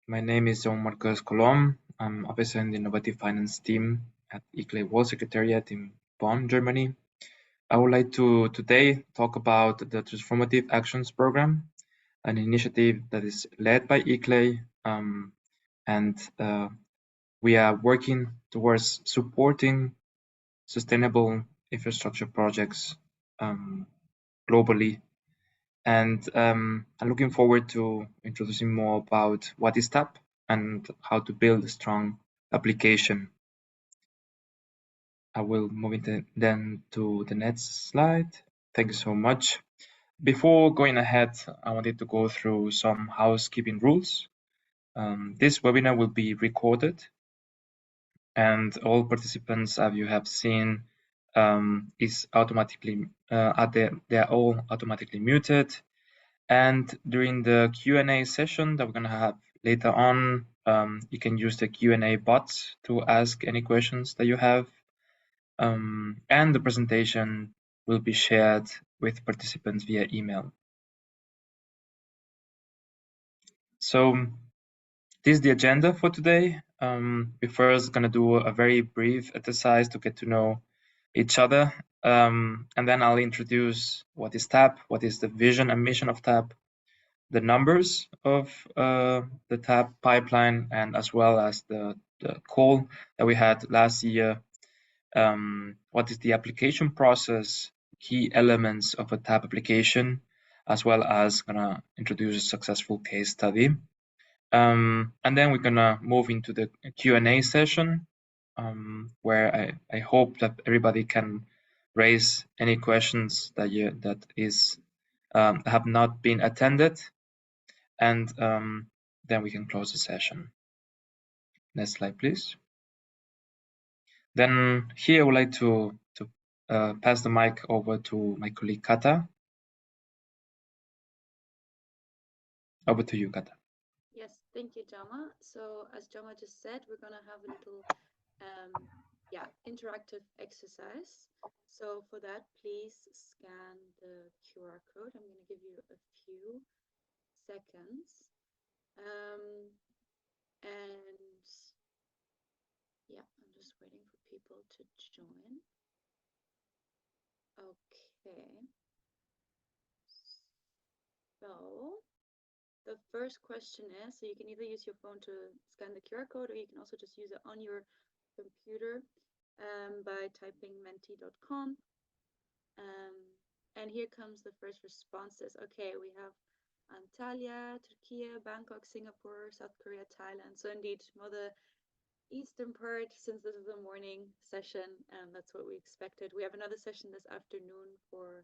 My name is John Marcos Colom. I'm officer in the Innovative Finance team at ICLEI World Secretariat in Bonn, Germany. I would like to today talk about the Transformative Actions Program, an initiative that is led by ICLEI, and we are working towards supporting sustainable infrastructure projects globally. And I'm looking forward to introducing more about what is TAP and how to build a strong application. I will move then to the next slide. Thank you so much. Before going ahead, I wanted to go through some housekeeping rules. This webinar will be recorded, and all participants, as you have seen, is automatically they're all automatically muted. And during the Q&A session that we're going to have later on, you can use the Q&A bots to ask any questions that you have. And the presentation will be shared with participants via email. So this is the agenda for today. We're first going to do a very brief exercise to get to know each other. And then I'll introduce what is TAP, what is the vision and mission of TAP, the numbers of the TAP pipeline, and as well as the call that we had last year. What is the application process, key elements of a TAP application, as well as gonna introduce a successful case study. And then we're gonna move into the Q&A session, where I hope that everybody can raise any questions that have not been attended, and then we can close the session. Next slide, please. Then here I would like to pass the mic over to my colleague Kata. Over to you, Kata. Yes, thank you, Jama. So as Jama just said, we're going to have a little interactive exercise. So for that, please scan the QR code. I'm going to give you a few seconds. And yeah, I'm just waiting for people to join. Okay. So the first question is, so you can either use your phone to scan the QR code, or you can also just use it on your computer by typing menti.com. And here comes the first responses. Okay, we have Antalya, Turkey, Bangkok, Singapore, South Korea, Thailand. So indeed, more the eastern part, since this is a morning session, and that's what we expected. We have another session this afternoon for,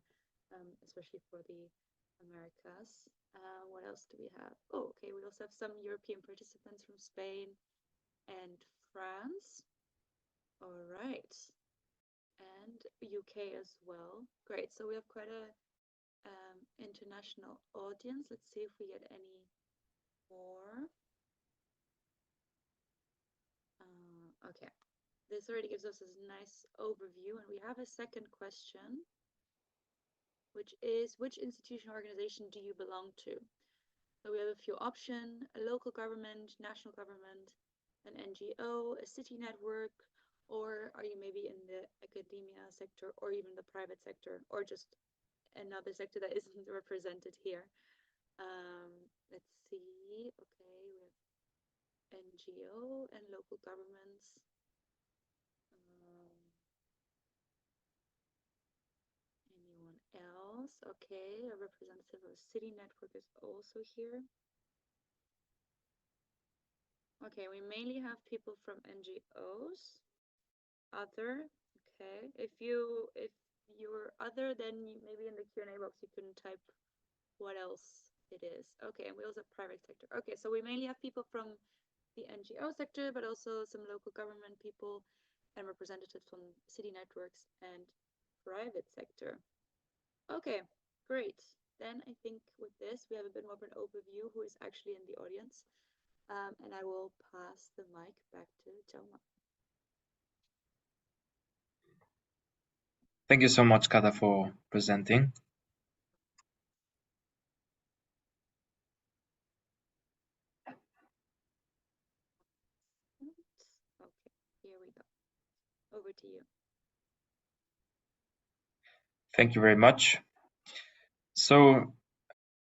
especially for the Americas. What else do we have? Oh, okay, we also have some European participants from Spain and France. All right. And UK as well. Great, so we have quite a international audience. Let's see if we get any more. Okay, this already gives us a nice overview, and we have a second question, which is, which institution or organization do you belong to? So we have a few options: a local government, national government, an NGO, a city network, or are you maybe in the academia sector, or even the private sector, or just another sector that isn't represented here? Let's see. Okay, we have NGO and local governments. Anyone else? Okay, a representative of city network is also here. Okay, we mainly have people from NGOs. Other, okay. If you're other, then maybe in the Q&A box you can type what else it is. Okay, and we also have private sector. Okay, so we mainly have people from the NGO sector, but also some local government people and representatives from city networks and private sector. Okay, great. Then I think with this we have a bit more of an overview who is actually in the audience, and I will pass the mic back to Joma. Thank you so much, Kata, for presenting. we go. Over to you. Thank you very much. So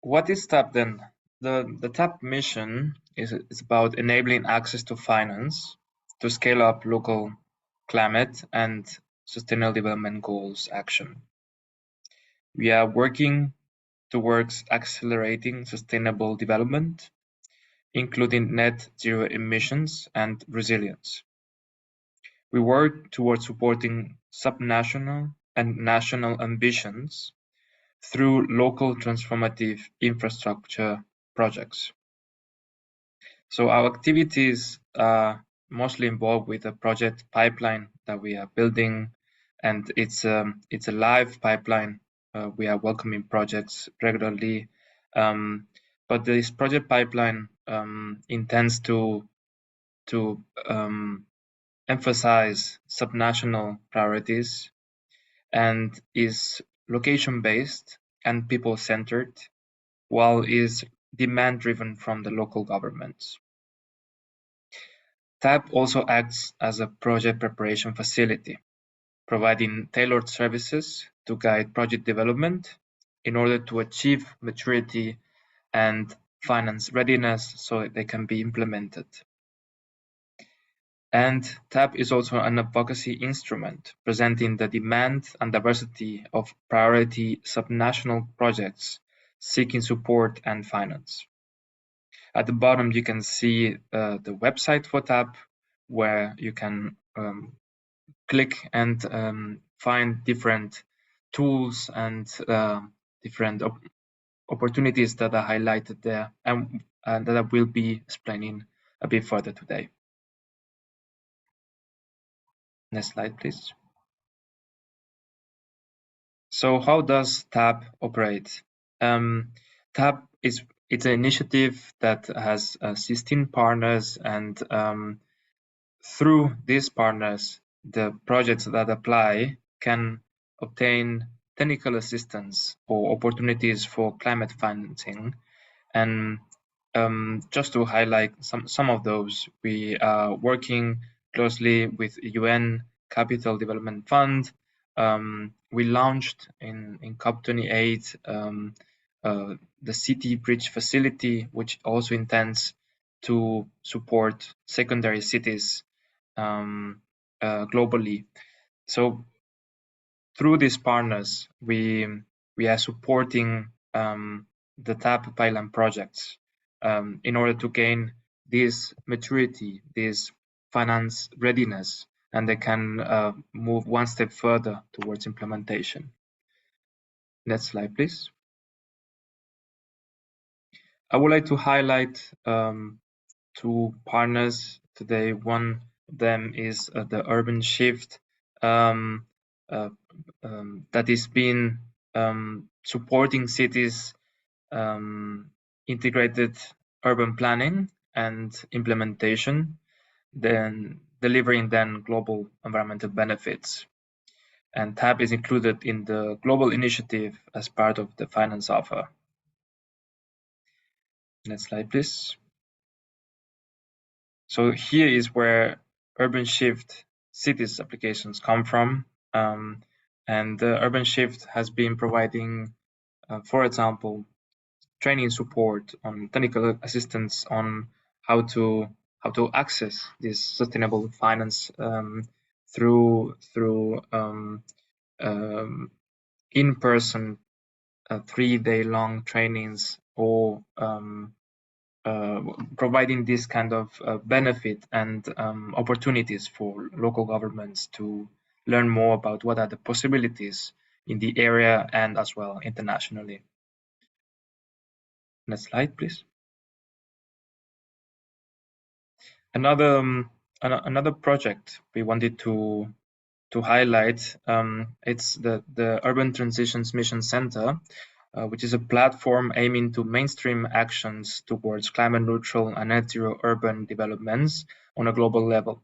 what is TAP then? The TAP mission is about enabling access to finance to scale up local climate and sustainable development goals action. We are working towards accelerating sustainable development, including net zero emissions and resilience. We work towards supporting subnational and national ambitions through local transformative infrastructure projects. So our activities are mostly involved with a project pipeline that we are building, and it's a live pipeline. We are welcoming projects regularly, but this project pipeline intends to emphasize subnational priorities and is location-based and people-centered, while is demand-driven from the local governments. TAP also acts as a project preparation facility, providing tailored services to guide project development in order to achieve maturity and finance readiness so that they can be implemented. And TAP is also an advocacy instrument, presenting the demand and diversity of priority subnational projects seeking support and finance. At the bottom, you can see the website for TAP, where you can click and find different tools and different opportunities that are highlighted there, and that I will be explaining a bit further today. Next slide, please. So how does TAP operate? TAP it's an initiative that has 16 partners, and through these partners, the projects that apply can obtain technical assistance or opportunities for climate financing. And just to highlight some of those, we are working closely with UN Capital Development Fund. We launched in COP28 the City Bridge Facility, which also intends to support secondary cities globally. So through these partners, we are supporting the TAP pipeline projects in order to gain this maturity, this finance readiness, and they can move one step further towards implementation. Next slide, please. I would like to highlight two partners today. One of them is the Urban Shift that is been supporting cities integrated urban planning and implementation, then delivering global environmental benefits. And TAP is included in the global initiative as part of the finance offer. Next slide, please. So here is where Urban Shift cities applications come from. And the Urban Shift has been providing, for example, training support on technical assistance on how to access this sustainable finance through in-person 3-day-long trainings, or providing this kind of benefit and opportunities for local governments to learn more about what are the possibilities in the area and as well internationally. Next slide, please. Another project we wanted to highlight, it's the Urban Transitions Mission Center, which is a platform aiming to mainstream actions towards climate neutral and net zero urban developments on a global level.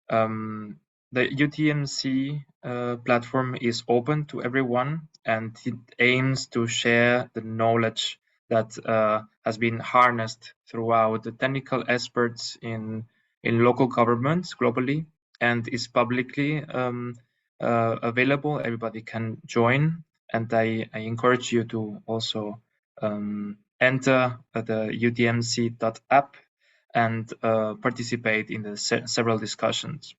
The UTMC platform is open to everyone, and it aims to share the knowledge that has been harnessed throughout the technical experts in local governments globally, and is publicly available. Everybody can join, and I encourage you to also enter the udmc.app and participate in the several discussions.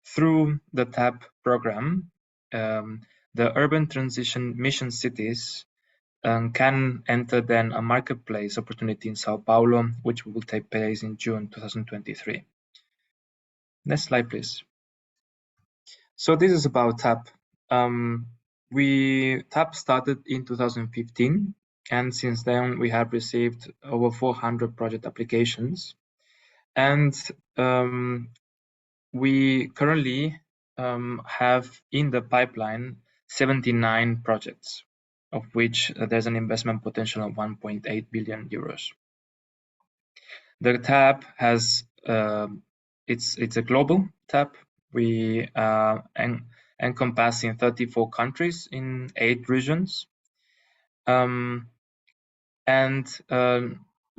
Through the TAP program, the urban transition mission cities can enter then a marketplace opportunity in Sao Paulo, which will take place in June 2023. Next slide, please. So this is about TAP. TAP started in 2015, and since then we have received over 400 project applications. And we currently have in the pipeline 79 projects, of which there's an investment potential of 1.8 billion euros. The TAP has it's a global TAP. We encompassing 34 countries in 8 regions.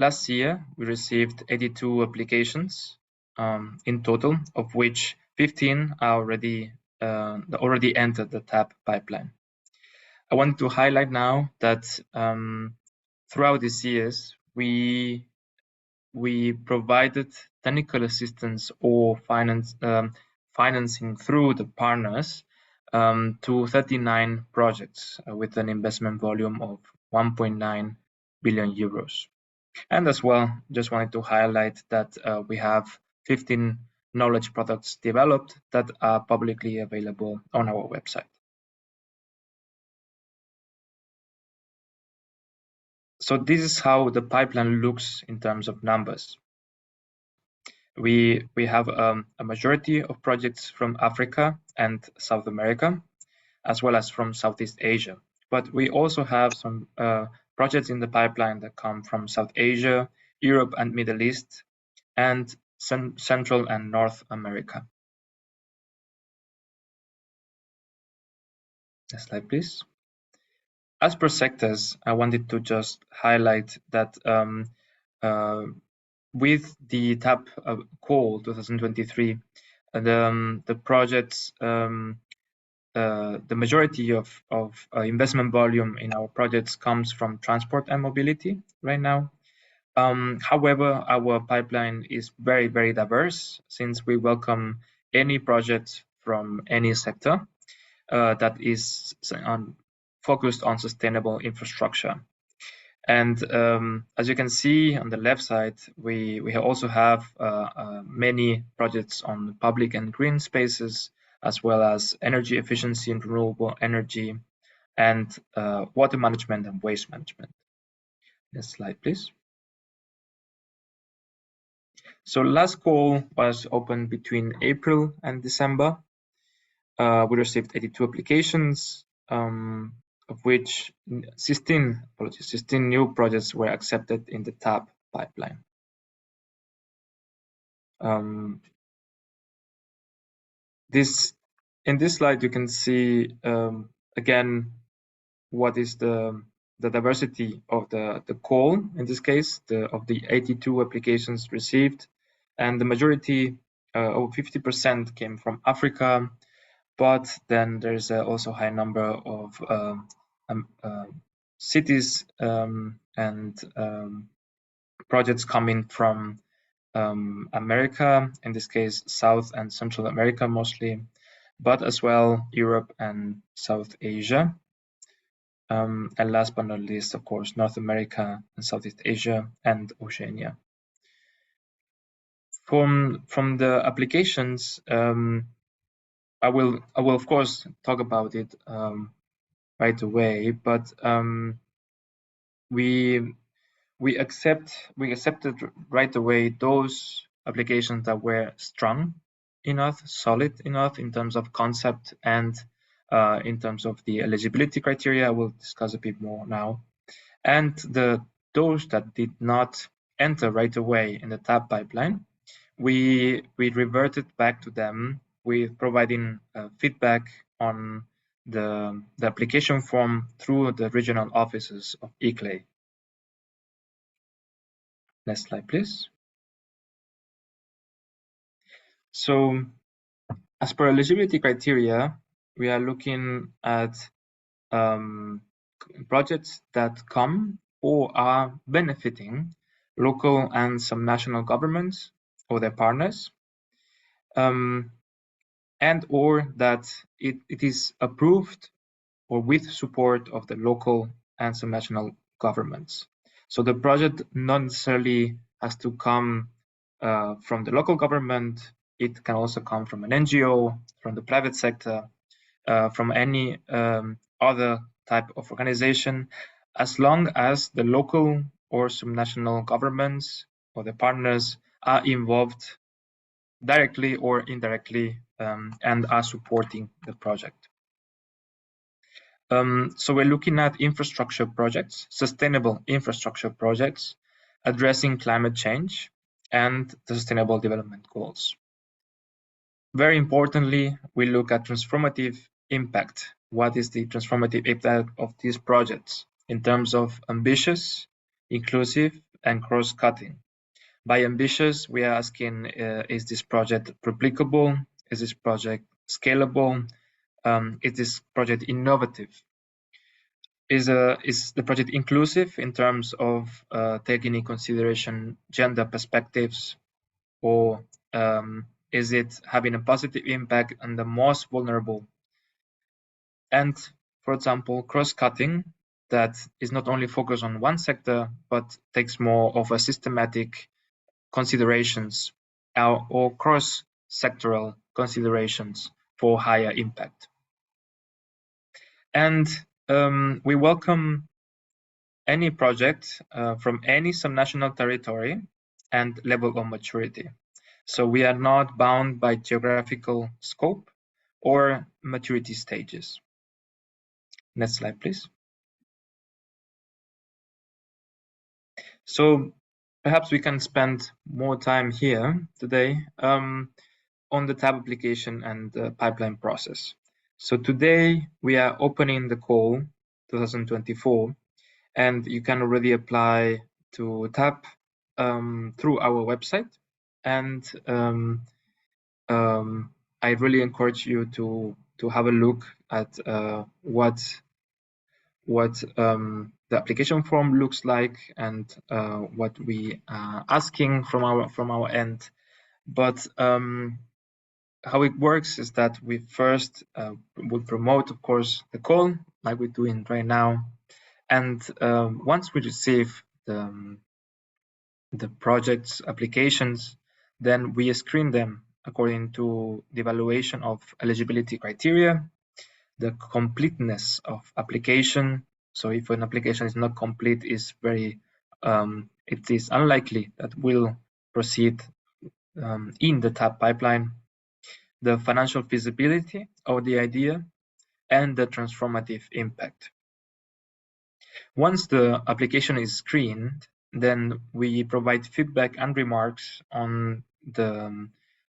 Last year we received 82 applications in total, of which 15 are already entered the TAP pipeline. I want to highlight now that throughout these years we provided technical assistance or financing through the partners to 39 projects with an investment volume of 1.9 billion euros. And as well, just wanted to highlight that we have 15 knowledge products developed that are publicly available on our website. So this is how the pipeline looks in terms of numbers. We have a majority of projects from Africa and South America, as well as from Southeast Asia. But we also have some projects in the pipeline that come from South Asia, Europe and Middle East, and Central and North America. Next slide, please. As per sectors, I wanted to just highlight that with the TAP call 2023, the projects, the majority of investment volume in our projects comes from transport and mobility right now. However, our pipeline is very, very diverse since we welcome any project from any sector that is focused on sustainable infrastructure. And as you can see on the left side, we also have many projects on public and green spaces, as well as energy efficiency and renewable energy, and water management and waste management. Next slide, please. So last call was open between April and December. We received 82 applications, of which 16 new projects were accepted in the TAP pipeline. In this slide, you can see again what is the diversity of the call, in this case, of the 82 applications received, and the majority, over 50%, came from Africa, but then there's also a high number of cities and projects coming from America, in this case, South and Central America mostly, but as well Europe and South Asia. And last but not least, of course, North America and Southeast Asia and Oceania. From the applications, I will of course talk about it right away, but we accepted right away those applications that were strong enough, solid enough in terms of concept and in terms of the eligibility criteria. I will discuss a bit more now. And those that did not enter right away in the TAP pipeline, we reverted back to them with providing feedback on the application form through the regional offices of ICLEI. Next slide, please. So As per eligibility criteria, we are looking at projects that come or are benefiting local and subnational governments or their partners, and or that it is approved or with support of the local and subnational governments. So the project not necessarily has to come from the local government. It can also come from an NGO, from the private sector, from any other type of organization, as long as the local or subnational governments or the partners are involved directly or indirectly and are supporting the project. So we're looking at infrastructure projects, sustainable infrastructure projects, addressing climate change and the Sustainable Development Goals. Very importantly, we look at transformative impact. What is the transformative impact of these projects in terms of ambitious, inclusive, and cross-cutting? By ambitious, we are asking, is this project replicable? Is this project scalable? Is this project innovative? Is the project inclusive in terms of taking in consideration gender perspectives, or is it having a positive impact on the most vulnerable? And for example, cross-cutting, that is not only focused on one sector, but takes more of a systematic considerations or cross-sectoral considerations for higher impact. And we welcome any project from any subnational territory and level of maturity. So we are not bound by geographical scope or maturity stages. Next slide, please. So perhaps we can spend more time here today on the TAB application and the pipeline process. So today we are opening the call 2024, and you can already apply to TAB through our website. And I really encourage you to have a look at what the application form looks like and what we are asking from our end. But how it works is that we first would promote, of course, the call like we're doing right now, and once we receive the project's applications, then we screen them according to the evaluation of eligibility criteria, the completeness of application. So if an application is not complete, it is unlikely that we'll proceed in the TAB pipeline, the financial feasibility of the idea, and the transformative impact. Once the application is screened, then we provide feedback and remarks on the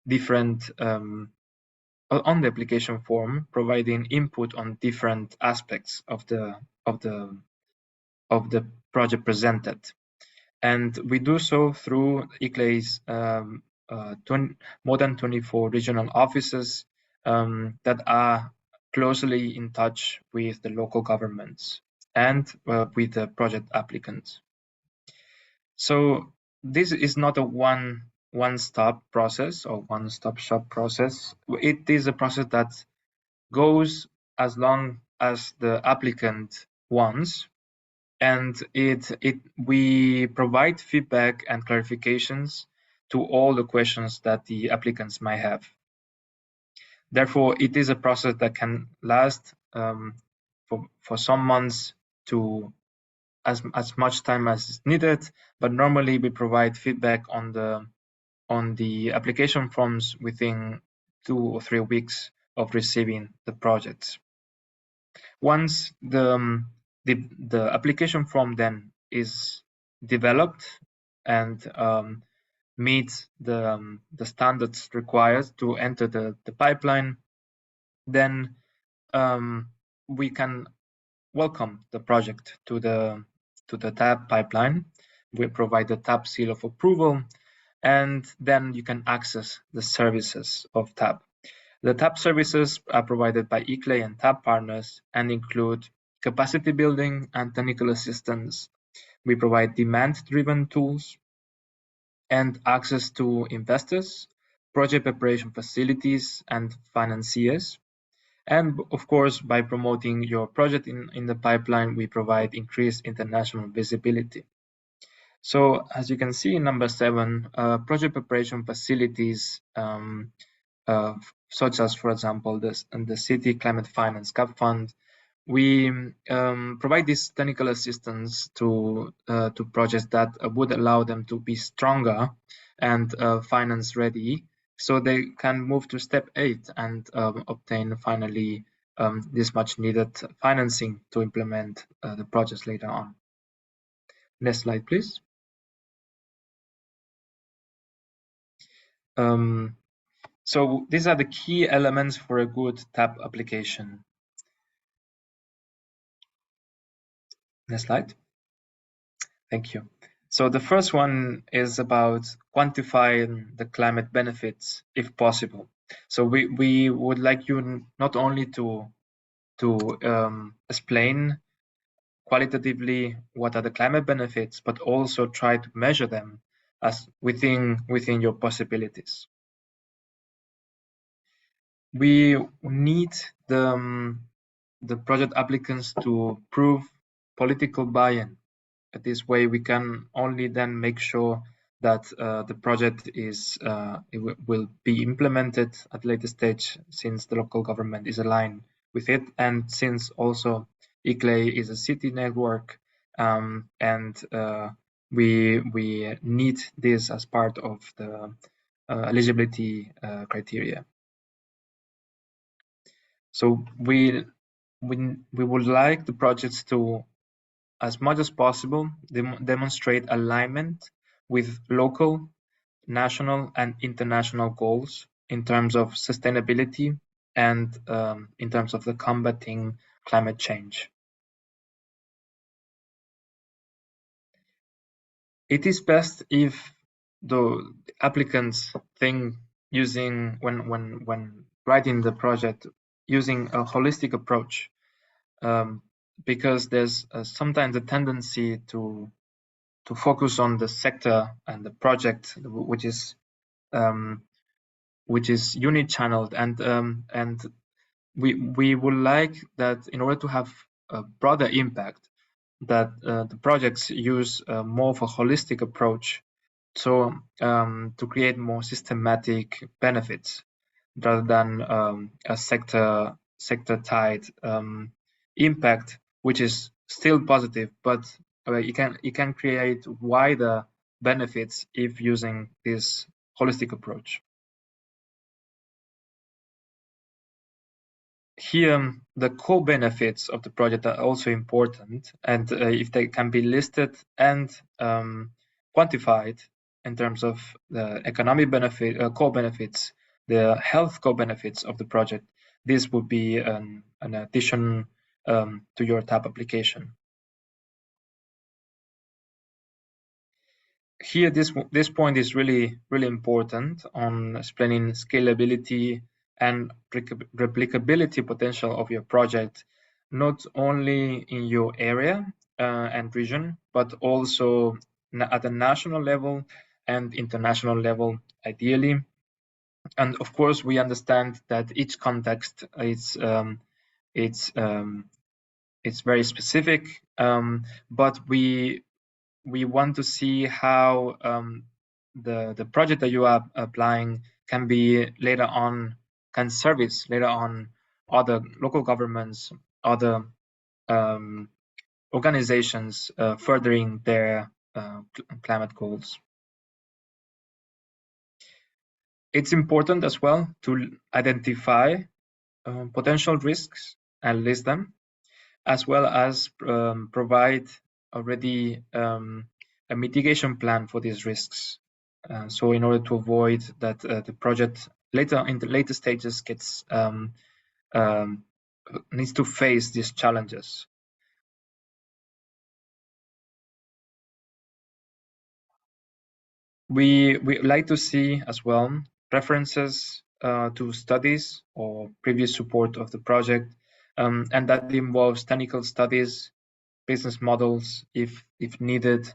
different on the application form, providing input on different aspects of the project presented, and we do so through ICLEI's more than 24 regional offices that are closely in touch with the local governments and with the project applicants. So this is not a one-stop process or one-stop shop process. It is a process that goes as long as the applicant wants, and we provide feedback and clarifications to all the questions that the applicants might have. Therefore, it is a process that can last for some months to as much time as is needed, but normally we provide feedback on the application forms within 2 or 3 weeks of receiving the projects. Once the application form then is developed and meets the standards required to enter the pipeline, then we can welcome the project to the TAB pipeline. We provide the TAB seal of approval, and then you can access the services of TAB. The TAP services are provided by ICLEI and TAP partners and include capacity building and technical assistance. We provide demand-driven tools and access to investors, project preparation facilities, and financiers. And of course, by promoting your project in the pipeline, we provide increased international visibility. So as you can see in number 7, project preparation facilities, such as, for example, the City Climate Finance Gap Fund, we provide this technical assistance to projects that would allow them to be stronger and finance ready, so they can move to step 8 and obtain finally this much needed financing to implement the projects later on. Next slide, please. So these are the key elements for a good TAP application. Next slide. Thank you. So the first one is about quantifying the climate benefits, if possible. So we would like you not only to explain qualitatively what are the climate benefits, but also try to measure them as within your possibilities. We need the project applicants to prove political buy-in. This way, we can only then make sure that the project will be implemented at a later stage, since the local government is aligned with it, and since also ICLEI is a city network, and we need this as part of the eligibility criteria. So we would like the projects to, as much as possible, demonstrate alignment with local, national, and international goals in terms of sustainability and in terms of the combating climate change. It is best if the applicants think using when writing the project using a holistic approach, because there's sometimes a tendency to focus on the sector and the project, which is uni-channeled, and we would like that in order to have a broader impact, that the projects use more of a holistic approach, so to create more systematic benefits rather than a sector-tied impact, which is still positive, but you can create wider benefits if using this holistic approach. Here, the core benefits of the project are also important, and if they can be listed and quantified in terms of the economic benefit, core benefits, the health core benefits of the project, this would be an addition to your TAP application. Here, this point is really important on explaining scalability and replicability potential of your project, not only in your area and region, but also at a national level and international level, ideally. And of course, we understand that each context is it's very specific, but we want to see how the project that you are applying can be can service later on other local governments, other organizations furthering their climate goals. It's important as well to identify potential risks and list them, as well as provide already a mitigation plan for these risks. So in order to avoid that the project in the later stages needs to face these challenges. We like to see as well references to studies or previous support of the project, and that involves technical studies, business models if needed,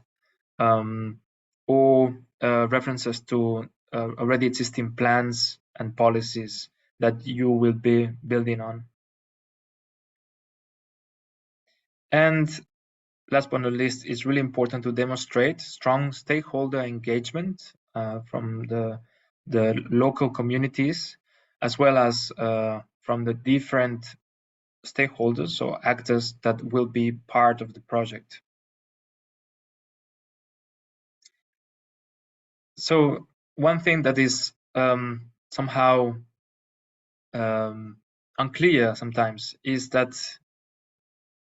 or references to already existing plans and policies that you will be building on. And last but not least, it's really important to demonstrate strong stakeholder engagement from the local communities, as well as from the different stakeholders or actors that will be part of the project. So one thing that is somehow unclear sometimes is that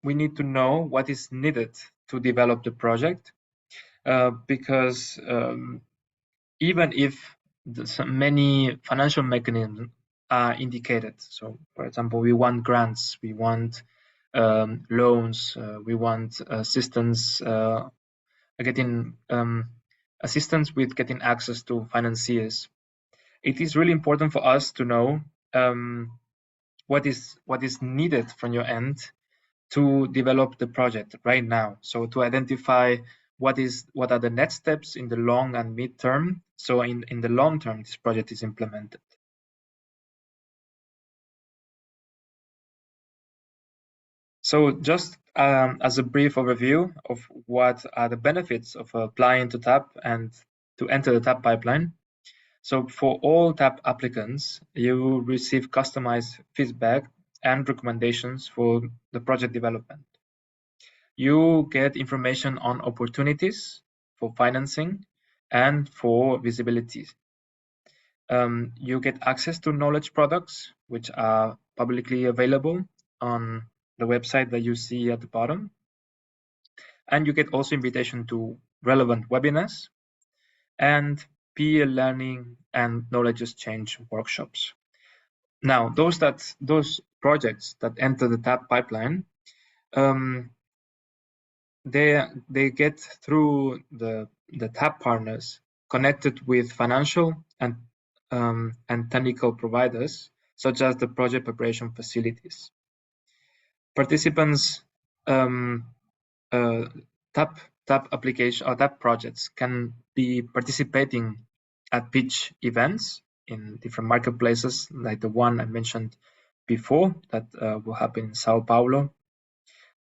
we need to know what is needed to develop the project, because even if many financial mechanisms are indicated, so for example, we want grants, we want loans, we want assistance, getting assistance with getting access to financiers. It is really important for us to know what is needed from your end to develop the project right now. So to identify what are the next steps in the long and mid term. So in the long term, this project is implemented. So just as a brief overview of what are the benefits of applying to TAP and to enter the TAP pipeline. So for all TAP applicants, you receive customized feedback and recommendations for the project development. You get information on opportunities for financing and for visibility. You get access to knowledge products, which are publicly available on the website that you see at the bottom. And you get also invitation to relevant webinars and peer learning and knowledge exchange workshops. Now, those projects that enter the TAP pipeline, they get through the TAP partners connected with financial and technical providers, such as the project preparation facilities. Participants TAP application or TAP projects can be participating at pitch events in different marketplaces, like the one I mentioned before that will happen in Sao Paulo.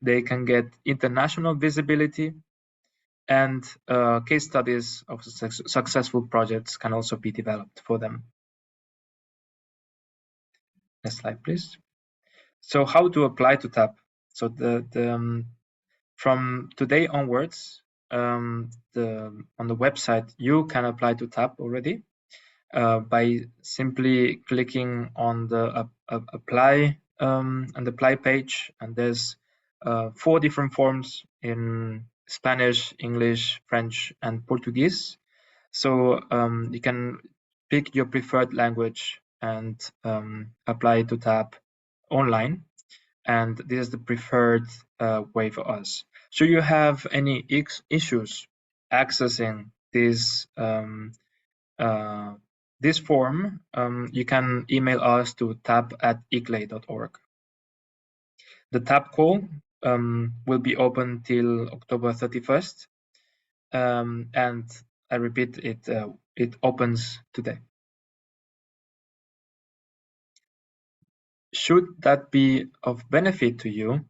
They can get international visibility, and case studies of successful projects can also be developed for them. Next slide, please. So how to apply to TAP? So from today onwards, on the website, you can apply to TAP already by simply clicking on the apply page, and there's 4 different forms in Spanish, English, French, and Portuguese. So you can pick your preferred language and apply to TAP online, and this is the preferred way for us. Should you have any issues accessing this this form, you can email us to tap@iclei.org. The TAP call will be open till October 31st, and I repeat, it opens today. Should that be of benefit to you,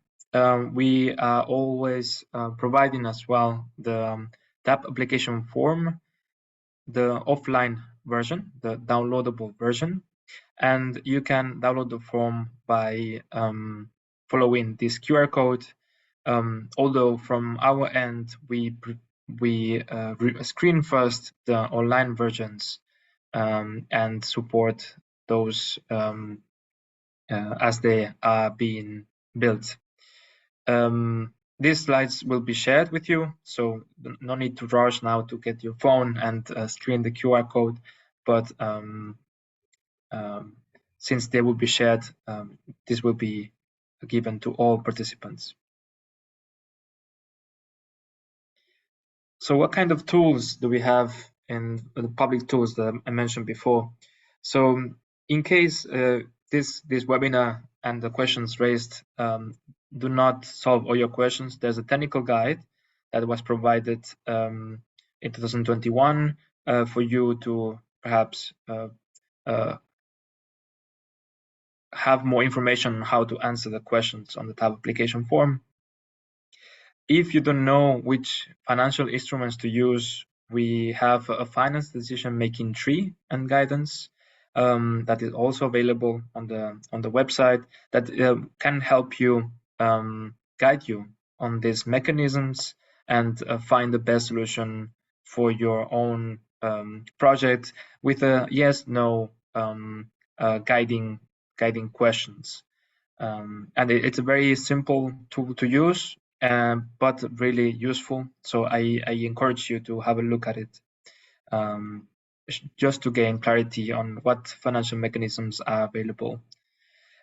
we are always providing as well the TAP application form, the offline version, the downloadable version, and you can download the form by following this QR code. Although from our end, we screen first the online versions and support those as they are being built. These slides will be shared with you, so no need to rush now to get your phone and screen the QR code, but since they will be shared, this will be given to all participants. So what kind of tools do we have in the public tools that I mentioned before? So In case this webinar and the questions raised do not solve all your questions, there's a technical guide that was provided in 2021 for you to perhaps have more information on how to answer the questions on the tab application form. If you don't know which financial instruments to use, we have a finance decision-making tree and guidance that is also available on the website that can help you guide you on these mechanisms and find the best solution for your own project with a yes/no guiding questions. And it's a very simple tool to use, but really useful. So I encourage you to have a look at it just to gain clarity on what financial mechanisms are available.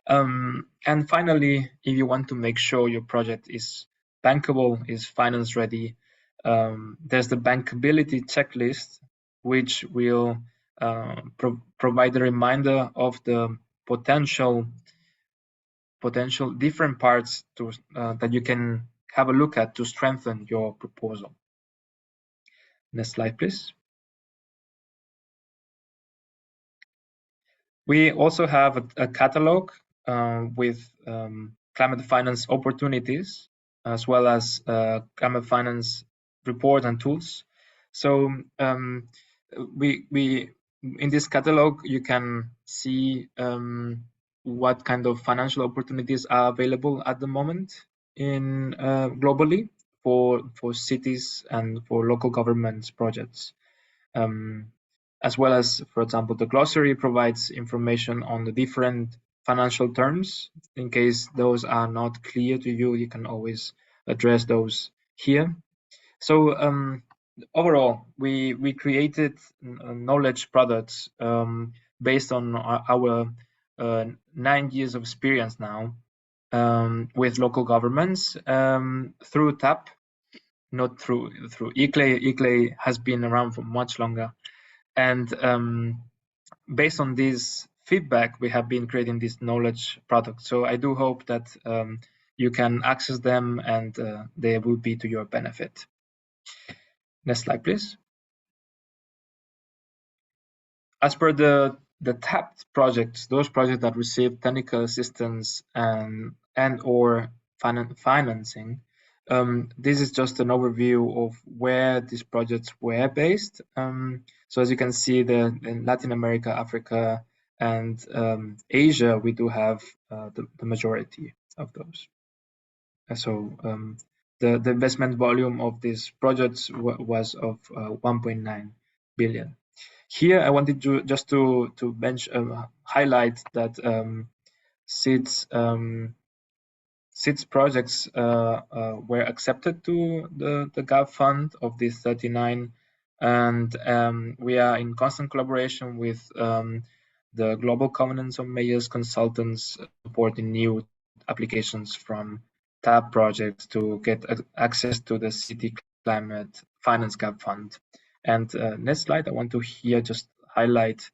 And finally, if you want to make sure your project is bankable, is finance ready, there's the bankability checklist, which will provide a reminder of the potential different parts to that you can have a look at to strengthen your proposal. Next slide, please. We also have a catalog with climate finance opportunities, as well as climate finance report and tools. So we in this catalog, you can see what kind of financial opportunities are available at the moment in globally for cities and for local governments projects. As well as, for example, the glossary provides information on the different financial terms. In case those are not clear to you, you can always address those here. So overall, we created knowledge products based on our 9 years of experience now with local governments through TAP, not through ICLEI. ICLEI has been around for much longer. And based on this feedback, we have been creating this knowledge product. So I do hope that you can access them and they will be to your benefit. Next slide, please. As per the tapped projects, those projects that receive technical assistance and or financing, this is just an overview of where these projects were based. So as you can see, in Latin America, Africa, and Asia, we do have the majority of those. So the investment volume of these projects was of 1.9 billion. Here, I wanted to just to highlight that SIDS projects were accepted to the GAP fund of this 39, and we are in constant collaboration with the Global Covenants of Mayors consultants supporting new applications from TAP projects to get access to the City Climate Finance GAP fund. And next slide, I want to here just highlight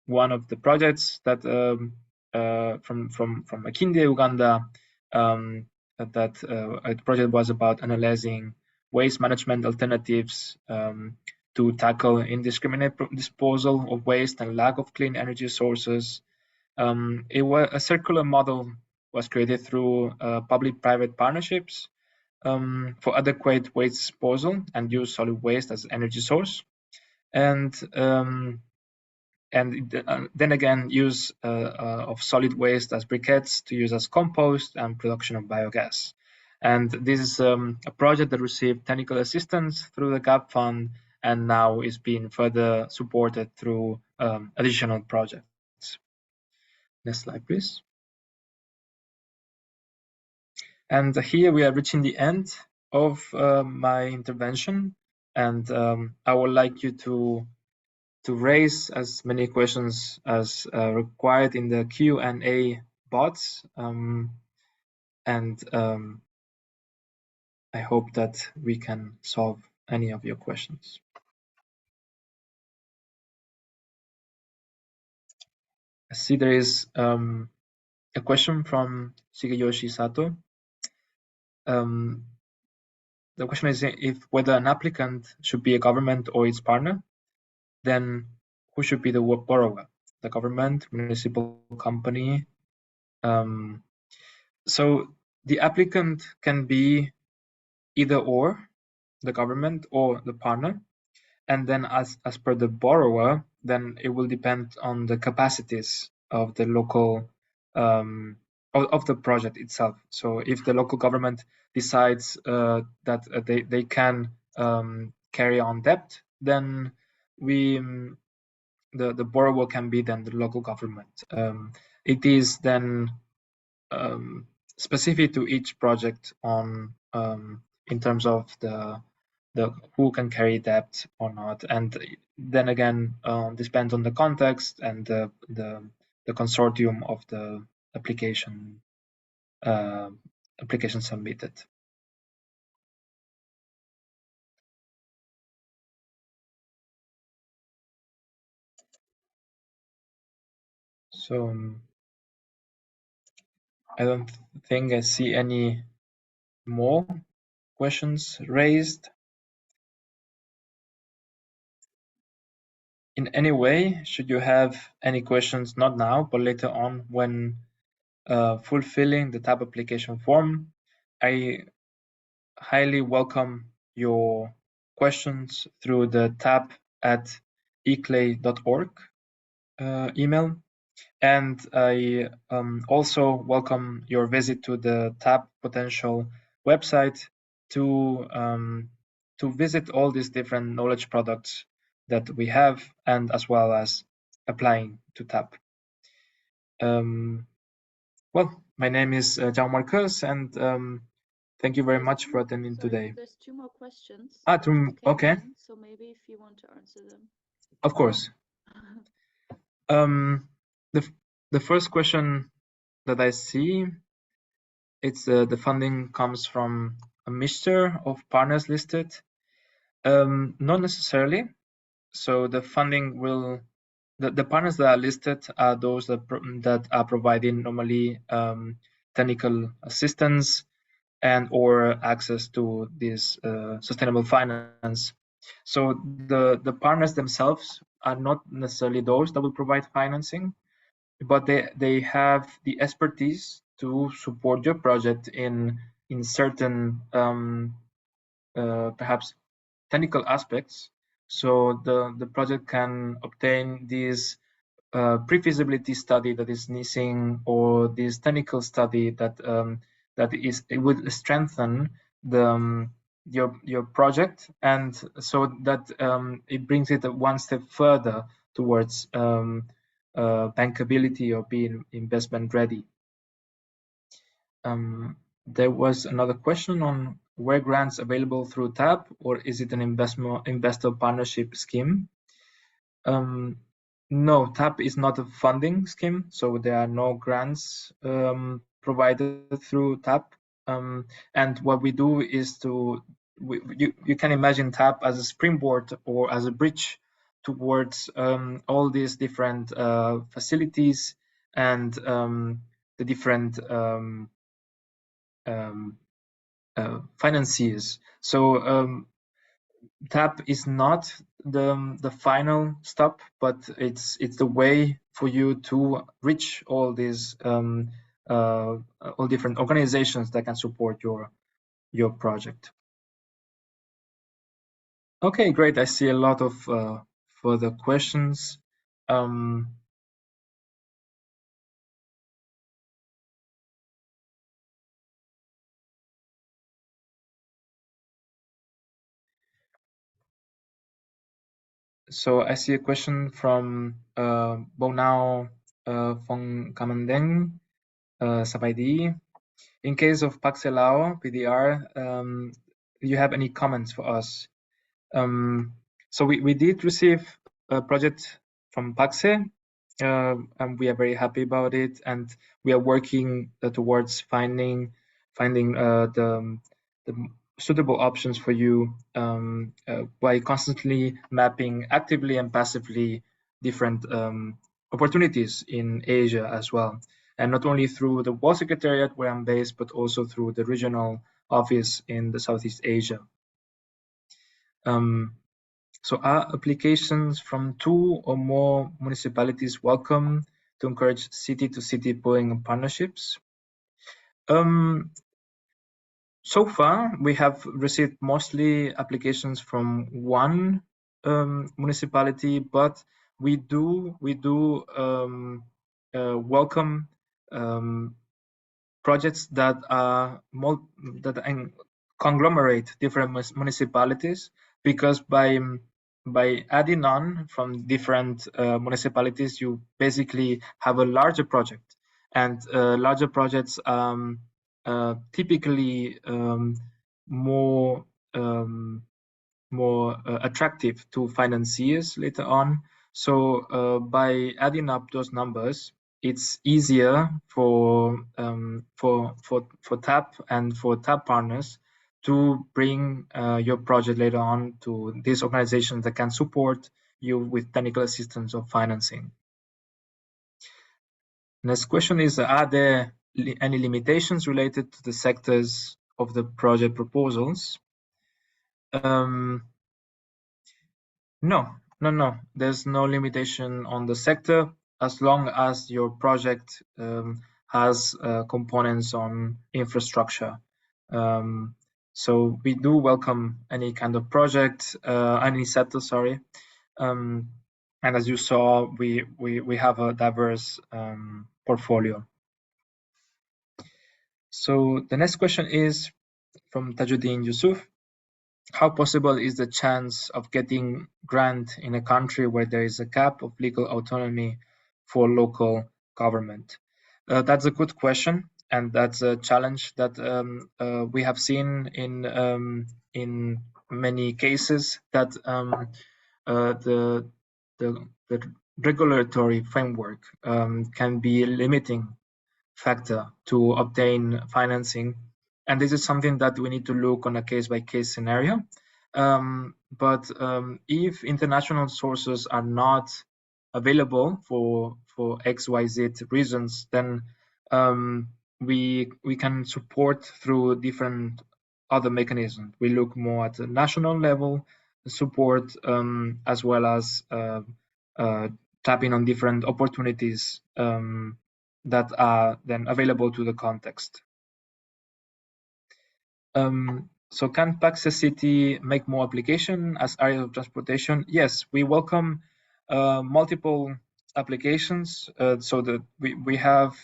one of the projects that from Makinde, Uganda. That the project was about analyzing waste management alternatives to tackle indiscriminate disposal of waste and lack of clean energy sources. It was a circular model was created through public-private partnerships for adequate waste disposal and use solid waste as energy source, and then again use of solid waste as briquettes to use as compost and production of biogas. And this is a project that received technical assistance through the GAP fund and now is being further supported through additional projects. Next slide, please. And here we are reaching the end of my intervention, and I would like you to raise as many questions as required in the Q&A bots, and I hope that we can solve any of your questions. I see there is a question from Shigeyoshi Sato. The question is if whether an applicant should be a government or its partner, then who should be the borrower? The government, municipal company. So the applicant can be either or, the government or the partner. And then as per the borrower, then it will depend on the capacities of the local of the project itself. So if the local government decides that they can carry on debt, then the borrower can be then the local government. It is then specific to each project on in terms of the who can carry debt or not, and then again depends on the context and the consortium of the application application submitted. So I don't think I see any more questions raised. In any way, should you have any questions, not now, but later on when fulfilling the tab application form, I highly welcome your questions through the tab@iclei.org email. And I also welcome your visit to the Tab Potential website to visit all these different knowledge products that we have, and as well as applying to Tab. Well, my name is Jaume Marcus, and thank you very much for attending today. There's 2 more questions. Okay. So maybe if you want to answer them. Of course. The first question that I see, it's the funding comes from a mixture of partners listed. Not necessarily. So the funding will the partners that are listed are those that are providing normally technical assistance and or access to this sustainable finance. So the partners themselves are not necessarily those that will provide financing, but they have the expertise to support your project in certain perhaps technical aspects. So the project can obtain this pre-feasibility study that is missing, or this technical study that it would strengthen the your project, and so that it brings it one step further towards bankability or being investment ready. There was another question on were grants available through TAP, or is it an investor partnership scheme? No, TAP is not a funding scheme, so there are no grants provided through TAP. And what we do is you can imagine TAP as a springboard or as a bridge towards all these different facilities and the different financiers. So TAP is not the final stop, but it's the way for you to reach all these all different organizations that can support your project. Okay, great. I see a lot of further questions. So I see a question from Bonao Fong Kamandeng Sabaidi. In case of Paxelao PDR, you have any comments for us? So we did receive a project from Paxe, and we are very happy about it, and we are working towards finding the suitable options for you by constantly mapping actively and passively different opportunities in Asia as well, and not only through the World Secretariat where I'm based, but also through the regional office in the Southeast Asia. So are applications from 2 or more municipalities welcome to encourage city-to-city pooling and partnerships? So far, we have received mostly applications from one municipality, but we do welcome projects that are conglomerate different municipalities, because by adding on from different municipalities, you basically have a larger project, and larger projects typically more attractive to financiers later on. So by adding up those numbers, it's easier for TAP and for TAP partners to bring your project later on to these organizations that can support you with technical assistance or financing. Next question is, are there any limitations related to the sectors of the project proposals? No. There's no limitation on the sector as long as your project has components on infrastructure. So we do welcome any kind of project, any sector, sorry. And as you saw, we have a diverse portfolio. So the next question is from Tajuddin Yusuf. How possible is the chance of getting grant in a country where there is a cap of legal autonomy for local government? That's a good question, and that's a challenge that we have seen in many cases, that the regulatory framework can be a limiting factor to obtain financing. And this is something that we need to look on a case-by-case scenario. But if international sources are not available for XYZ reasons, then we can support through different other mechanisms. We look more at the national level support, as well as tapping on different opportunities that are then available to the context. So can Paxa City make more application as area of transportation? Yes, we welcome multiple applications, so that we have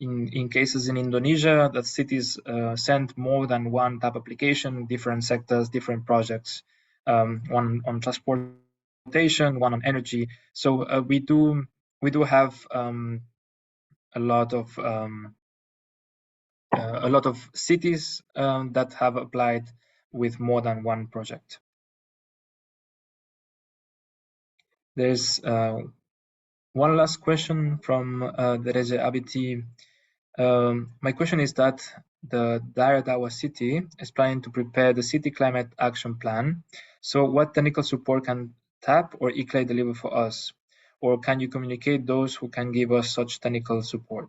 in cases in Indonesia that cities send more than one TAP application, different sectors, different projects, one on transportation, one on energy. So we do have a lot of cities that have applied with more than one project. There's one last question from Dereze Abiti. My question is that the Daira Dawa city is planning to prepare the city climate action plan. So what technical support can TAP or ICLEI deliver for us? Or can you communicate those who can give us such technical support?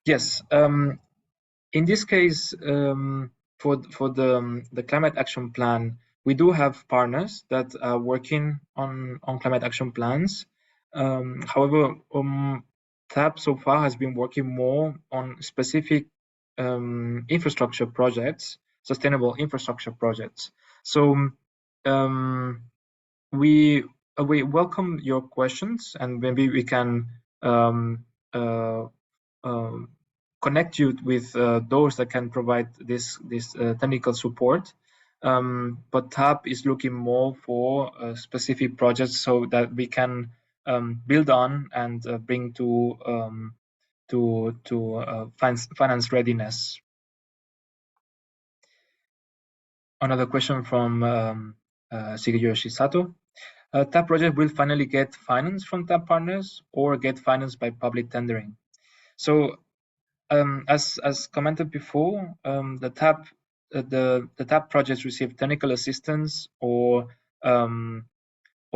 Yes, in this case, for the climate action plan, we do have partners that are working on climate action plans. However, TAP so far has been working more on specific infrastructure projects, sustainable infrastructure projects. So we welcome your questions, and maybe we can connect you with those that can provide this technical support. But TAP is looking more for specific projects so that we can build on and bring to finance readiness. Another question from Shigeyoshi Sato. TAP project will finally get finance from TAP partners or get financed by public tendering? So as commented before, the TAP projects receive technical assistance or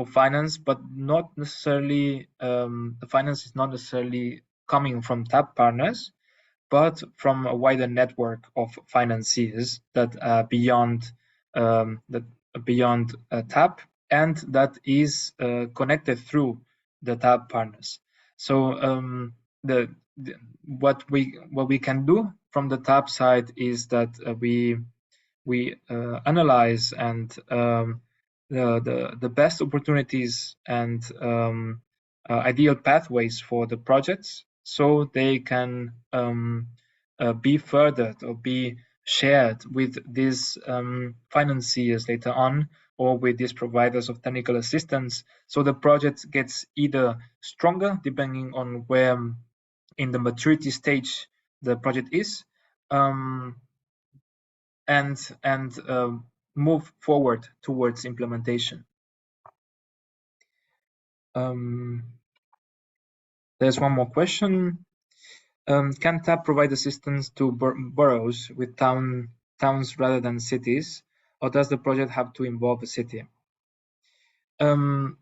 finance, but not necessarily the finance is not necessarily coming from TAP partners, but from a wider network of financiers that are beyond TAP, and that is connected through the TAP partners. So what we can do from the TAP side is that we analyze and the best opportunities and ideal pathways for the projects, so they can be furthered or be shared with these financiers later on, or with these providers of technical assistance, so the project gets either stronger depending on where in the maturity stage the project is, and move forward towards implementation. There's one more question. Can TAP provide assistance to boroughs with towns rather than cities, or does the project have to involve a city? No,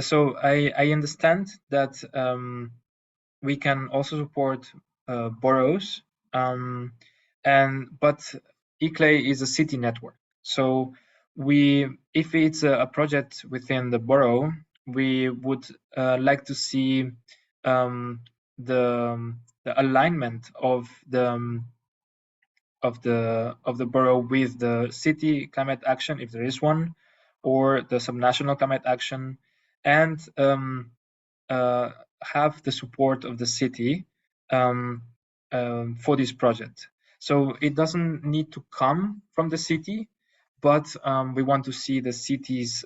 so I understand that we can also support boroughs, but ICLEI is a city network. So if it's a project within the borough, we would like to see the alignment of the borough with the city climate action, if there is one, or the subnational climate action, and have the support of the city for this project. So it doesn't need to come from the city, but we want to see the city's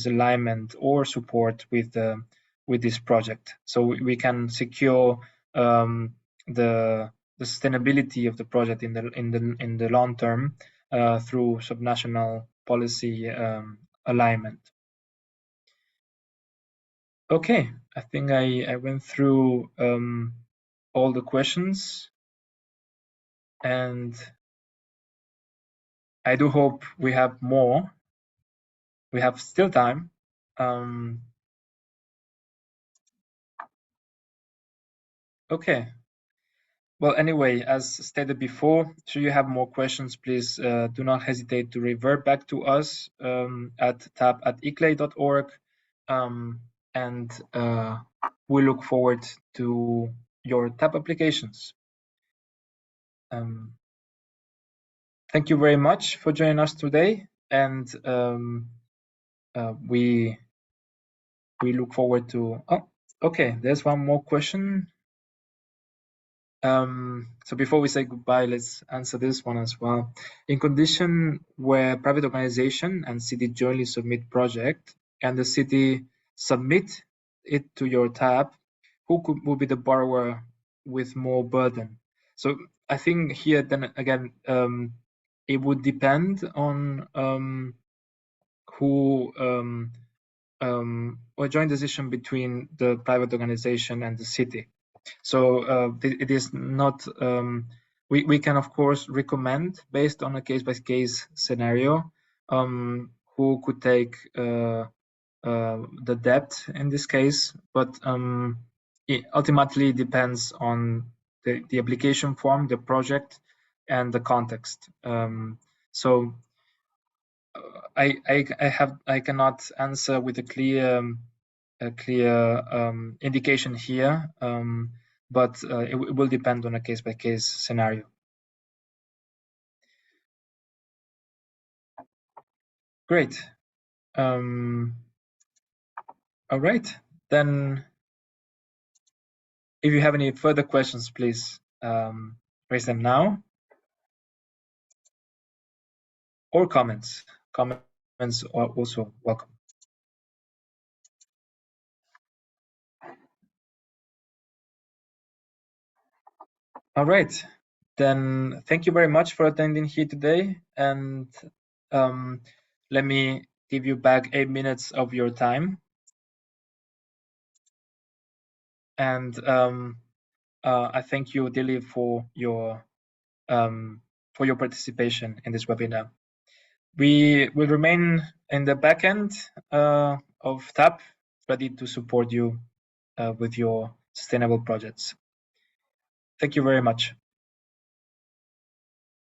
alignment or support with this project, so we can secure the sustainability of the project in the long term through subnational policy alignment. Okay, I think I went through all the questions, and I do hope we have more. We have still time. Okay. Well, anyway, as stated before, should you have more questions, please do not hesitate to revert back to us at tap@iclei.org, and we look forward to your TAP applications. Thank you very much for joining us today, and we look forward to. Oh, okay. There's one more question. So before we say goodbye, let's answer this one as well. In condition where private organization and city jointly submit project, and the city submit it to your TAP, who will be the borrower with more burden? So I think here then again, it would depend on who or joint decision between the private organization and the city. So it is not, we can of course recommend based on a case-by-case scenario who could take the debt in this case, but it ultimately depends on the application form, the project, and the context. So I cannot answer with a clear indication here, but it will depend on a case-by-case scenario. Great. All right, then if you have any further questions, please raise them now, or comments. Comments are also welcome. All right, then thank you very much for attending here today, and let me give you back 8 minutes of your time. And I thank you, Dilly, for your participation in this webinar. We will remain in the backend of TAP, ready to support you with your sustainable projects. Thank you very much.